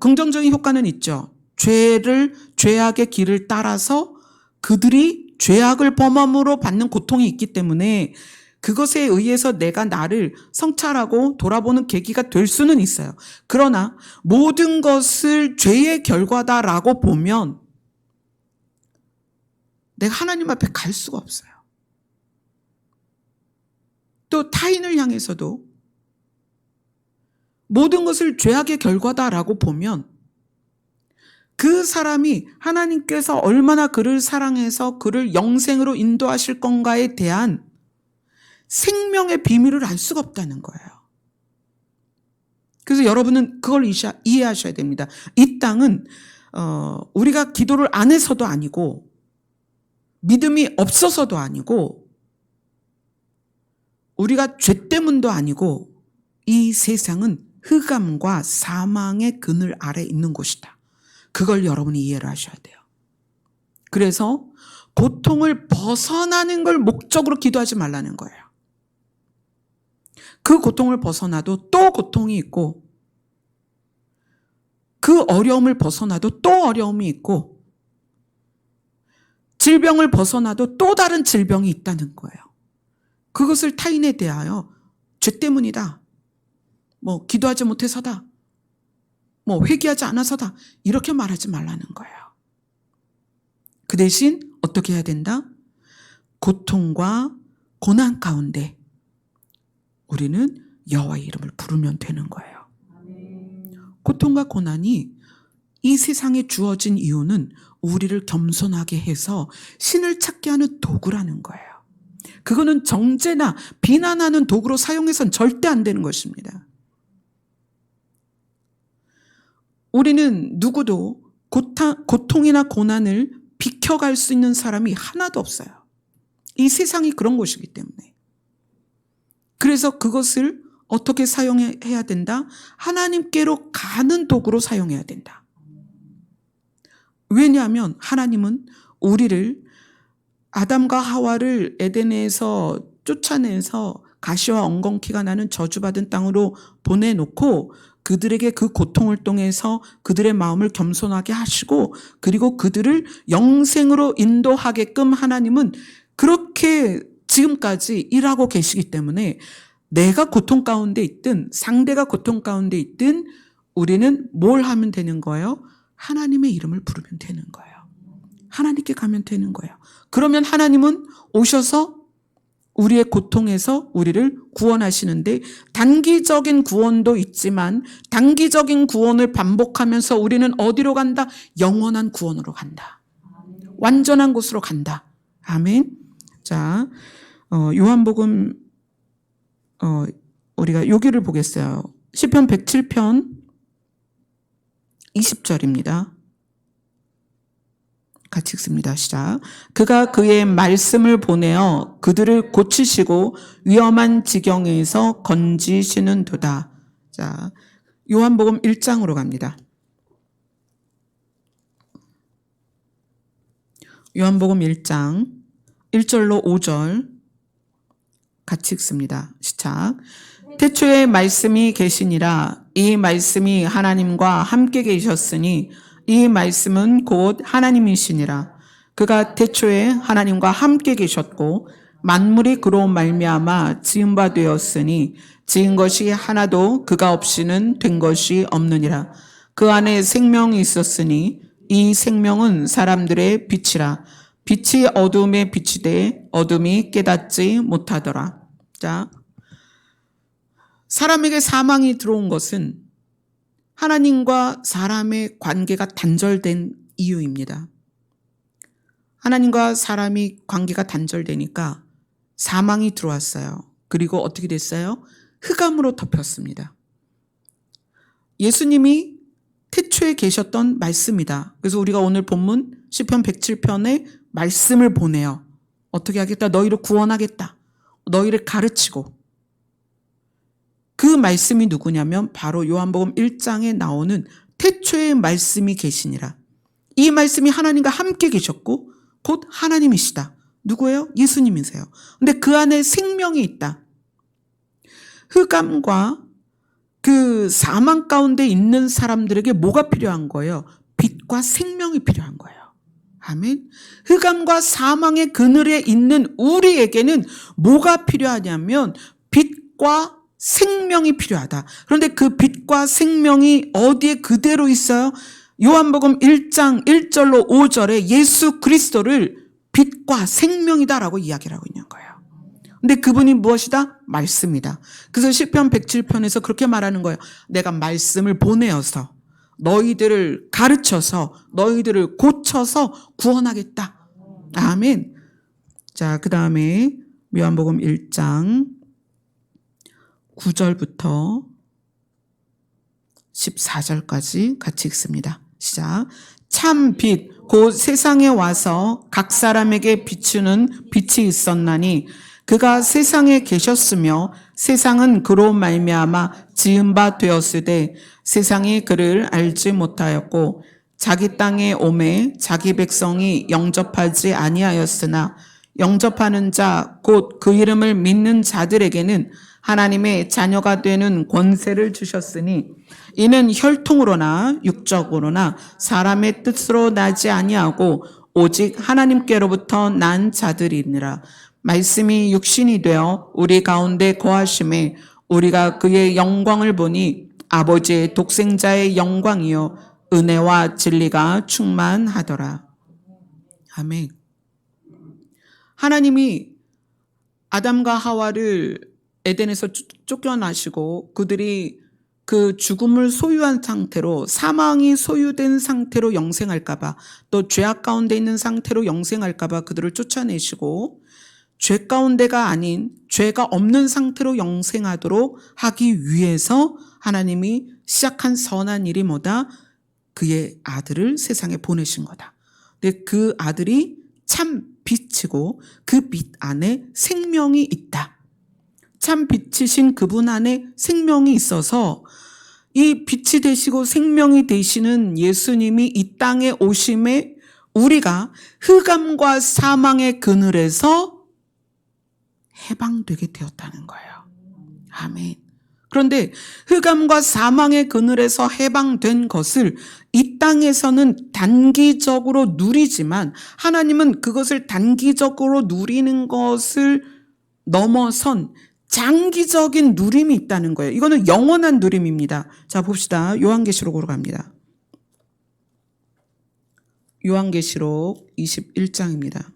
긍정적인 효과는 있죠. 죄악의 길을 따라서 그들이 죄악을 범함으로 받는 고통이 있기 때문에 그것에 의해서 내가 나를 성찰하고 돌아보는 계기가 될 수는 있어요. 그러나 모든 것을 죄의 결과다라고 보면 내가 하나님 앞에 갈 수가 없어요. 또 타인을 향해서도 모든 것을 죄악의 결과다라고 보면 그 사람이 하나님께서 얼마나 그를 사랑해서 그를 영생으로 인도하실 건가에 대한 생명의 비밀을 알 수가 없다는 거예요. 그래서 여러분은 그걸 이해하셔야 됩니다. 이 땅은 우리가 기도를 안 해서도 아니고 믿음이 없어서도 아니고 우리가 죄 때문도 아니고 이 세상은 흑암과 사망의 그늘 아래 있는 곳이다. 그걸 여러분이 이해를 하셔야 돼요. 그래서 고통을 벗어나는 걸 목적으로 기도하지 말라는 거예요. 그 고통을 벗어나도 또 고통이 있고 그 어려움을 벗어나도 또 어려움이 있고 질병을 벗어나도 또 다른 질병이 있다는 거예요. 그것을 타인에 대하여 죄 때문이다. 기도하지 못해서다. 회개하지 않아서다. 이렇게 말하지 말라는 거예요. 그 대신 어떻게 해야 된다? 고통과 고난 가운데 우리는 여호와의 이름을 부르면 되는 거예요. 고통과 고난이 이 세상에 주어진 이유는 우리를 겸손하게 해서 신을 찾게 하는 도구라는 거예요. 그거는 정죄나 비난하는 도구로 사용해서는 절대 안 되는 것입니다. 우리는 누구도 고통이나 고난을 비켜갈 수 있는 사람이 하나도 없어요. 이 세상이 그런 곳이기 때문에. 그래서 그것을 어떻게 사용해야 된다? 하나님께로 가는 도구로 사용해야 된다. 왜냐하면 하나님은 우리를 아담과 하와를 에덴에서 쫓아내서 가시와 엉겅퀴가 나는 저주받은 땅으로 보내놓고 그들에게 그 고통을 통해서 그들의 마음을 겸손하게 하시고 그리고 그들을 영생으로 인도하게끔 하나님은 그렇게 지금까지 일하고 계시기 때문에 내가 고통 가운데 있든 상대가 고통 가운데 있든 우리는 뭘 하면 되는 거예요? 하나님의 이름을 부르면 되는 거예요. 하나님께 가면 되는 거예요. 그러면 하나님은 오셔서 우리의 고통에서 우리를 구원하시는데 단기적인 구원도 있지만 단기적인 구원을 반복하면서 우리는 어디로 간다? 영원한 구원으로 간다. 완전한 곳으로 간다. 아멘. 자, 요한복음 우리가 여기를 보겠어요. 시편 107편 20절입니다. 같이 읽습니다. 시작. 그가 그의 말씀을 보내어 그들을 고치시고 위험한 지경에서 건지시는도다. 자, 요한복음 1장으로 갑니다. 요한복음 1장 1절로 5절 같이 읽습니다. 시작. 태초에 말씀이 계시니라. 이 말씀이 하나님과 함께 계셨으니 이 말씀은 곧 하나님이시니라. 그가 태초에 하나님과 함께 계셨고 만물이 그로 말미암아 지은 바 되었으니 지은 것이 하나도 그가 없이는 된 것이 없느니라. 그 안에 생명이 있었으니 이 생명은 사람들의 빛이라. 빛이 어둠에 비치되 어둠이 깨닫지 못하더라. 자, 사람에게 사망이 들어온 것은 하나님과 사람의 관계가 단절된 이유입니다. 하나님과 사람이 관계가 단절되니까 사망이 들어왔어요. 그리고 어떻게 됐어요? 흑암으로 덮였습니다. 예수님이 태초에 계셨던 말씀이다. 그래서 우리가 오늘 본문 시편 107편에 말씀을 보내요. 어떻게 하겠다? 너희를 구원하겠다. 너희를 가르치고. 그 말씀이 누구냐면 바로 요한복음 1장에 나오는 태초에 말씀이 계시니라. 이 말씀이 하나님과 함께 계셨고 곧 하나님이시다. 누구예요? 예수님이세요. 근데 그 안에 생명이 있다. 흑암과 그 사망 가운데 있는 사람들에게 뭐가 필요한 거예요? 빛과 생명이 필요한 거예요. 아멘. 흑암과 사망의 그늘에 있는 우리에게는 뭐가 필요하냐면 빛과 생명이 필요하다. 그런데 그 빛과 생명이 어디에 그대로 있어요? 요한복음 1장 1절로 5절에 예수 그리스도를 빛과 생명이다라고 이야기를 하고 있는 거예요. 근데 그분이 무엇이다? 말씀이다. 그래서 시편 107편에서 그렇게 말하는 거예요. 내가 말씀을 보내어서 너희들을 가르쳐서 너희들을 고쳐서 구원하겠다. 아멘. 자, 그 다음에 요한복음 1장 9절부터 14절까지 같이 읽습니다. 시작. 참 빛, 곧 세상에 와서 각 사람에게 비추는 빛이 있었나니 그가 세상에 계셨으며 세상은 그로 말미암아 지은 바 되었으되 세상이 그를 알지 못하였고 자기 땅에 오매 자기 백성이 영접하지 아니하였으나 영접하는 자 곧 그 이름을 믿는 자들에게는 하나님의 자녀가 되는 권세를 주셨으니 이는 혈통으로나 육적으로나 사람의 뜻으로 나지 아니하고 오직 하나님께로부터 난 자들이니라. 말씀이 육신이 되어 우리 가운데 거하심에 우리가 그의 영광을 보니 아버지의 독생자의 영광이요 은혜와 진리가 충만하더라. 아멘. 하나님이 아담과 하와를 에덴에서 쫓겨나시고 그들이 그 죽음을 소유한 상태로, 사망이 소유된 상태로 영생할까봐, 또 죄악 가운데 있는 상태로 영생할까봐 그들을 쫓아내시고 죄 가운데가 아닌 죄가 없는 상태로 영생하도록 하기 위해서 하나님이 시작한 선한 일이 뭐다? 그의 아들을 세상에 보내신 거다. 근데 그 아들이 참 빛이고 그 빛 안에 생명이 있다. 참 빛이신 그분 안에 생명이 있어서 이 빛이 되시고 생명이 되시는 예수님이 이 땅에 오심에 우리가 흑암과 사망의 그늘에서 해방되게 되었다는 거예요. 아멘. 그런데 흑암과 사망의 그늘에서 해방된 것을 이 땅에서는 단기적으로 누리지만 하나님은 그것을 단기적으로 누리는 것을 넘어선 장기적인 누림이 있다는 거예요. 이거는 영원한 누림입니다. 자, 봅시다. 요한계시록으로 갑니다. 요한계시록 21장입니다.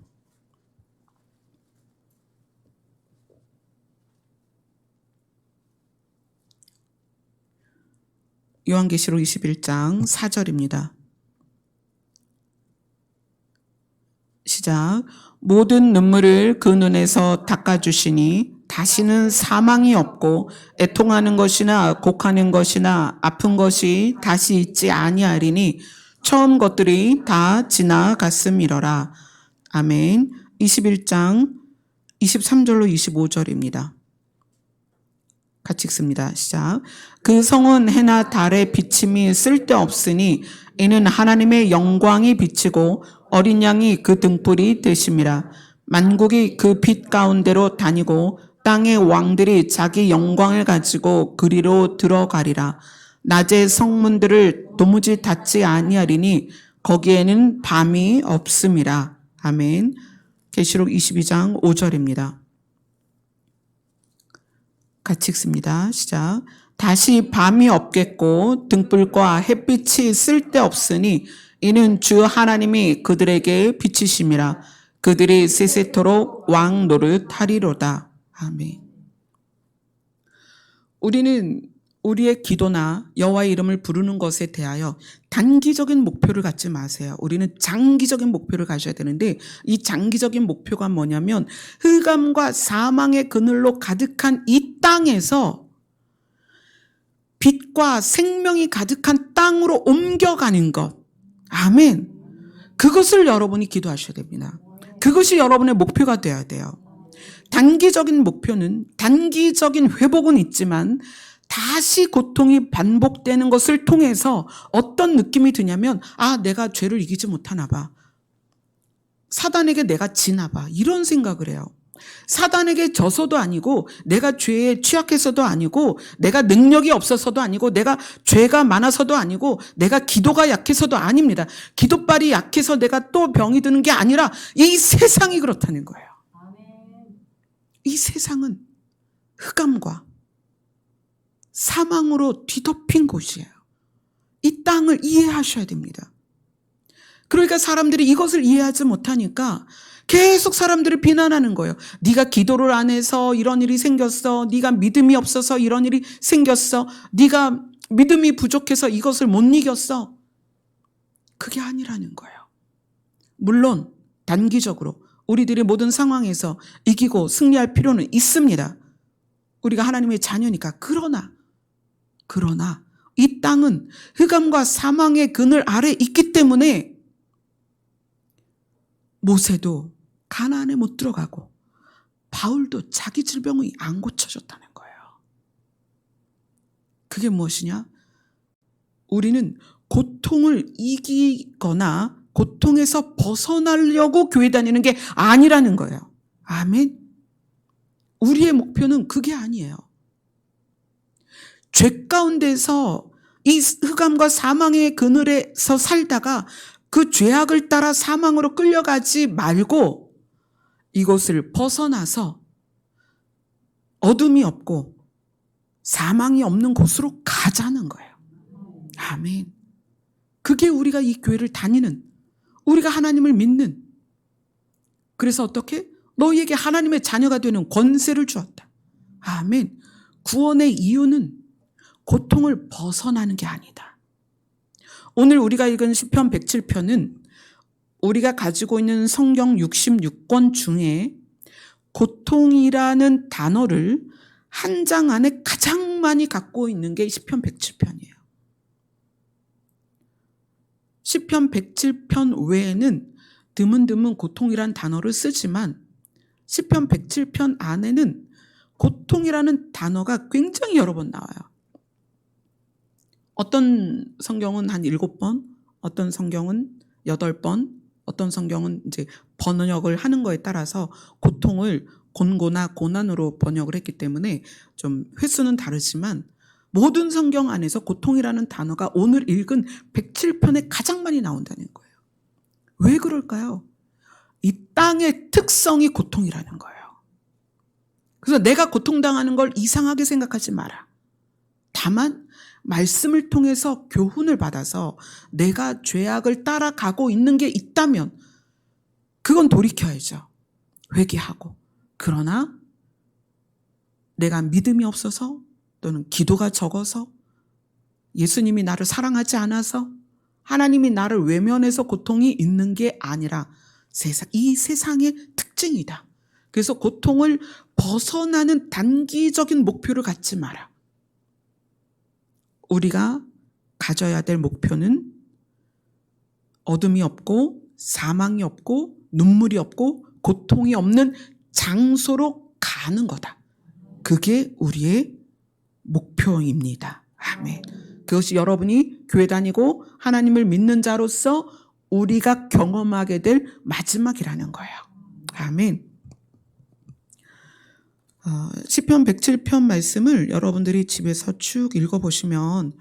요한계시록 21장 4절입니다. 시작. 모든 눈물을 그 눈에서 닦아주시니 다시는 사망이 없고 애통하는 것이나 곡하는 것이나 아픈 것이 다시 있지 아니하리니 처음 것들이 다 지나갔음이러라. 아멘. 21장 23절로 25절입니다. 같이 읽습니다. 시작. 그 성은 해나 달의 비침이 쓸데없으니 이는 하나님의 영광이 비치고 어린 양이 그 등불이 되심이라. 만국이 그 빛 가운데로 다니고 땅의 왕들이 자기 영광을 가지고 그리로 들어가리라. 낮의 성문들을 도무지 닫지 아니하리니 거기에는 밤이 없음이라. 아멘. 계시록 22장 5절입니다. 같이 읽습니다. 시작. 다시 밤이 없겠고 등불과 햇빛이 쓸데없으니 이는 주 하나님이 그들에게 비치심이라. 그들이 세세토록 왕 노릇 하리로다. 아멘. 우리는 우리의 기도나 여호와의 이름을 부르는 것에 대하여 단기적인 목표를 갖지 마세요. 우리는 장기적인 목표를 가져야 되는데 이 장기적인 목표가 뭐냐면 흑암과 사망의 그늘로 가득한 이 땅에서 빛과 생명이 가득한 땅으로 옮겨가는 것. 아멘. 그것을 여러분이 기도하셔야 됩니다. 그것이 여러분의 목표가 되어야 돼요. 단기적인 목표는, 단기적인 회복은 있지만 다시 고통이 반복되는 것을 통해서 어떤 느낌이 드냐면 내가 죄를 이기지 못하나 봐. 사단에게 내가 지나 봐. 이런 생각을 해요. 사단에게 져서도 아니고 내가 죄에 취약해서도 아니고 내가 능력이 없어서도 아니고 내가 죄가 많아서도 아니고 내가 기도가 약해서도 아닙니다. 기도빨이 약해서 내가 또 병이 드는 게 아니라 이 세상이 그렇다는 거예요. 이 세상은 흑암과 사망으로 뒤덮인 곳이에요. 이 땅을 이해하셔야 됩니다. 그러니까 사람들이 이것을 이해하지 못하니까 계속 사람들을 비난하는 거예요. 네가 기도를 안 해서 이런 일이 생겼어. 네가 믿음이 없어서 이런 일이 생겼어. 네가 믿음이 부족해서 이것을 못 이겼어. 그게 아니라는 거예요. 물론 단기적으로 우리들이 모든 상황에서 이기고 승리할 필요는 있습니다. 우리가 하나님의 자녀니까. 그러나 이 땅은 흑암과 사망의 그늘 아래 있기 때문에 모세도 가나안에 못 들어가고 바울도 자기 질병이 안 고쳐졌다는 거예요. 그게 무엇이냐? 우리는 고통을 이기거나 고통에서 벗어나려고 교회 다니는 게 아니라는 거예요. 아멘. 우리의 목표는 그게 아니에요. 죄 가운데서 이 흑암과 사망의 그늘에서 살다가 그 죄악을 따라 사망으로 끌려가지 말고 이곳을 벗어나서 어둠이 없고 사망이 없는 곳으로 가자는 거예요. 아멘. 그게 우리가 이 교회를 다니는, 우리가 하나님을 믿는, 그래서 어떻게? 너희에게 하나님의 자녀가 되는 권세를 주었다. 아멘. 구원의 이유는 고통을 벗어나는 게 아니다. 오늘 우리가 읽은 시편 107편은 우리가 가지고 있는 성경 66권 중에 고통이라는 단어를 한 장 안에 가장 많이 갖고 있는 게 시편 107편이에요. 시편 107편 외에는 드문드문 고통이란 단어를 쓰지만 시편 107편 안에는 고통이라는 단어가 굉장히 여러 번 나와요. 어떤 성경은 한 7번, 어떤 성경은 8번, 어떤 성경은 이제 번역을 하는 거에 따라서 고통을 곤고나 고난으로 번역을 했기 때문에 좀 횟수는 다르지만 모든 성경 안에서 고통이라는 단어가 오늘 읽은 107편에 가장 많이 나온다는 거예요. 왜 그럴까요? 이 땅의 특성이 고통이라는 거예요. 그래서 내가 고통당하는 걸 이상하게 생각하지 마라. 다만 말씀을 통해서 교훈을 받아서 내가 죄악을 따라가고 있는 게 있다면 그건 돌이켜야죠. 회개하고. 그러나 내가 믿음이 없어서 또는 기도가 적어서 예수님이 나를 사랑하지 않아서 하나님이 나를 외면해서 고통이 있는 게 아니라 이 세상의 특징이다. 그래서 고통을 벗어나는 단기적인 목표를 갖지 마라. 우리가 가져야 될 목표는 어둠이 없고 사망이 없고 눈물이 없고 고통이 없는 장소로 가는 거다. 그게 우리의 목표입니다. 아멘. 그것이 여러분이 교회 다니고 하나님을 믿는 자로서 우리가 경험하게 될 마지막이라는 거예요. 아멘. 시편 107편 말씀을 여러분들이 집에서 쭉 읽어보시면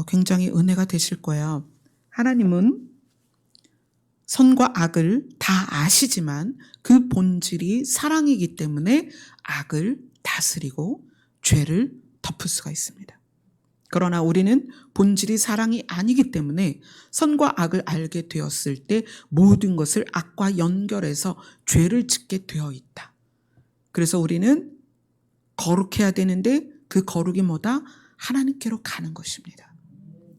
굉장히 은혜가 되실 거예요. 하나님은 선과 악을 다 아시지만 그 본질이 사랑이기 때문에 악을 다스리고 죄를 덮을 수가 있습니다. 그러나 우리는 본질이 사랑이 아니기 때문에 선과 악을 알게 되었을 때 모든 것을 악과 연결해서 죄를 짓게 되어 있다. 그래서 우리는 거룩해야 되는데 그 거룩이 뭐다? 하나님께로 가는 것입니다.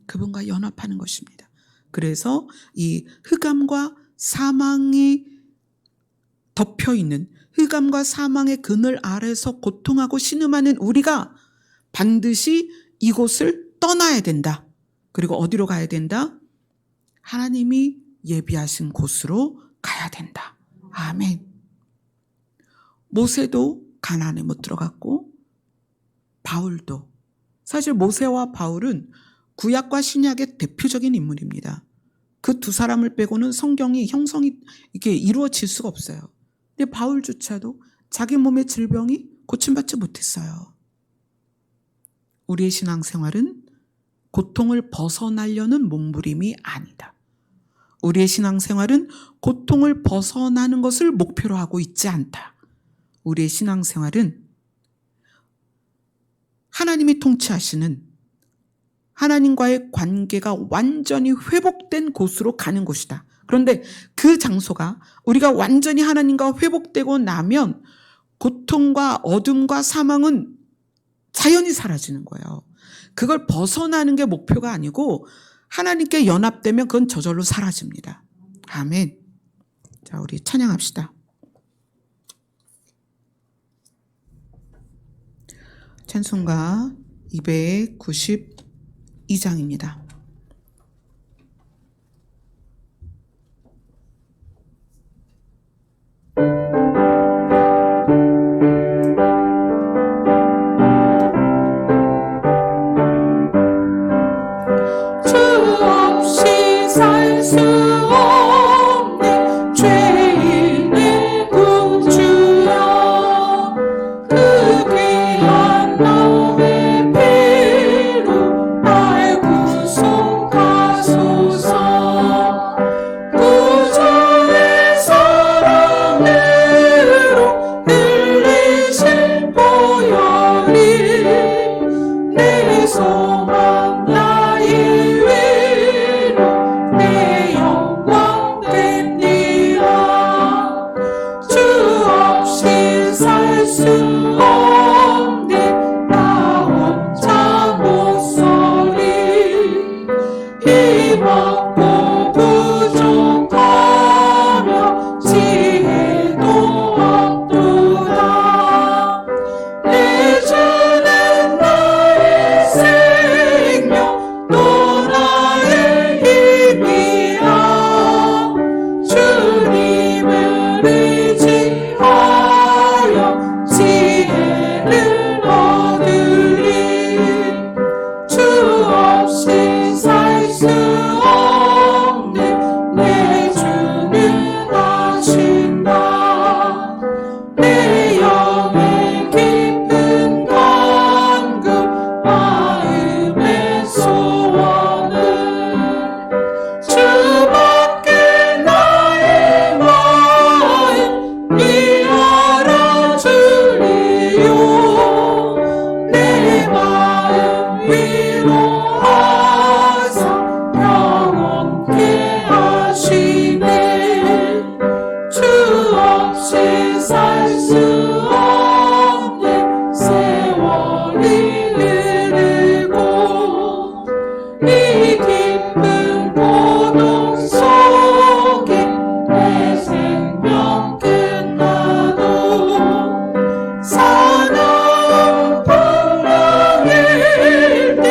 그분과 연합하는 것입니다. 그래서 이 흑암과 사망이 덮여있는 흑암과 사망의 그늘 아래서 고통하고 신음하는 우리가 반드시 이곳을 떠나야 된다. 그리고 어디로 가야 된다? 하나님이 예비하신 곳으로 가야 된다. 아멘. 모세도 가나안에 못 들어갔고 바울도, 사실 모세와 바울은 구약과 신약의 대표적인 인물입니다. 그 두 사람을 빼고는 성경이 형성이 이게 이루어질 수가 없어요. 근데 바울조차도 자기 몸의 질병이 고침받지 못했어요. 우리의 신앙생활은 고통을 벗어나려는 몸부림이 아니다. 우리의 신앙생활은 고통을 벗어나는 것을 목표로 하고 있지 않다. 우리의 신앙생활은 하나님이 통치하시는 하나님과의 관계가 완전히 회복된 곳으로 가는 곳이다. 그런데 그 장소가 우리가 완전히 하나님과 회복되고 나면 고통과 어둠과 사망은 자연히 사라지는 거예요. 그걸 벗어나는 게 목표가 아니고 하나님께 연합되면 그건 저절로 사라집니다. 아멘. 자, 우리 찬양합시다. 찬송가 295 2장입니다. 주 없이 살 수 없는 죄인의 구주여, 그 귀한 나의 피로 날 구속하소서. 구주의 사랑으로 흘리신 보혈이 내 소망 나의 위로 내 영광 됩니다. 주 없이 살 수 없는 나 혼자 못서리. 힘없고 부족하며 지혜도 없도다. 내 주는 나의 생명 또 나의 힘이라. 주님을 의지하여 지혜를 얻으리. 주 없이 살 수 없는 내 주는 아신다. 내 영의 깊은 간구 마음의 소원을 주밖에 나의 마음이 알아주리요. 내 마음 위로하사 영원케 하시네. 주 없이 살 수 없는 세월이 흐르고 이 깊은 고독 속에 내 생명 끝나도 사나운 풍랑일 때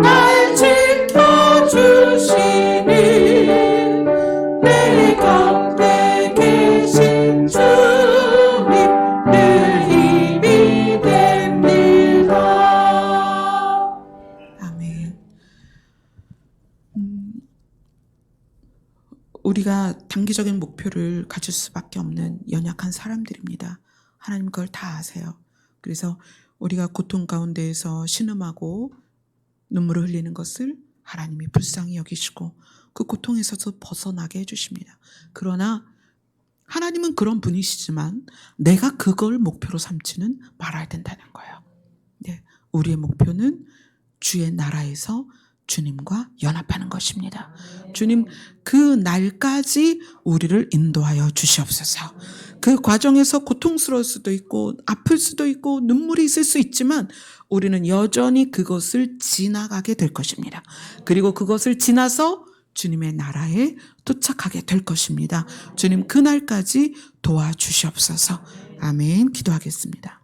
날 지켜주시니 내 곁에 계신 주님 늘 힘이 됩니다. 아멘. 우리가 단기적인 목표를 가질 수밖에 없는 연약한 사람들입니다. 하나님 그걸 다 아세요. 그래서 우리가 고통 가운데에서 신음하고 눈물을 흘리는 것을 하나님이 불쌍히 여기시고 그 고통에서도 벗어나게 해주십니다. 그러나 하나님은 그런 분이시지만 내가 그걸 목표로 삼지는 말아야 된다는 거예요. 네, 우리의 목표는 주의 나라에서 주님과 연합하는 것입니다. 주님 그 날까지 우리를 인도하여 주시옵소서. 그 과정에서 고통스러울 수도 있고 아플 수도 있고 눈물이 있을 수 있지만 우리는 여전히 그것을 지나가게 될 것입니다. 그리고 그것을 지나서 주님의 나라에 도착하게 될 것입니다. 주님 그날까지 도와주시옵소서. 아멘. 기도하겠습니다.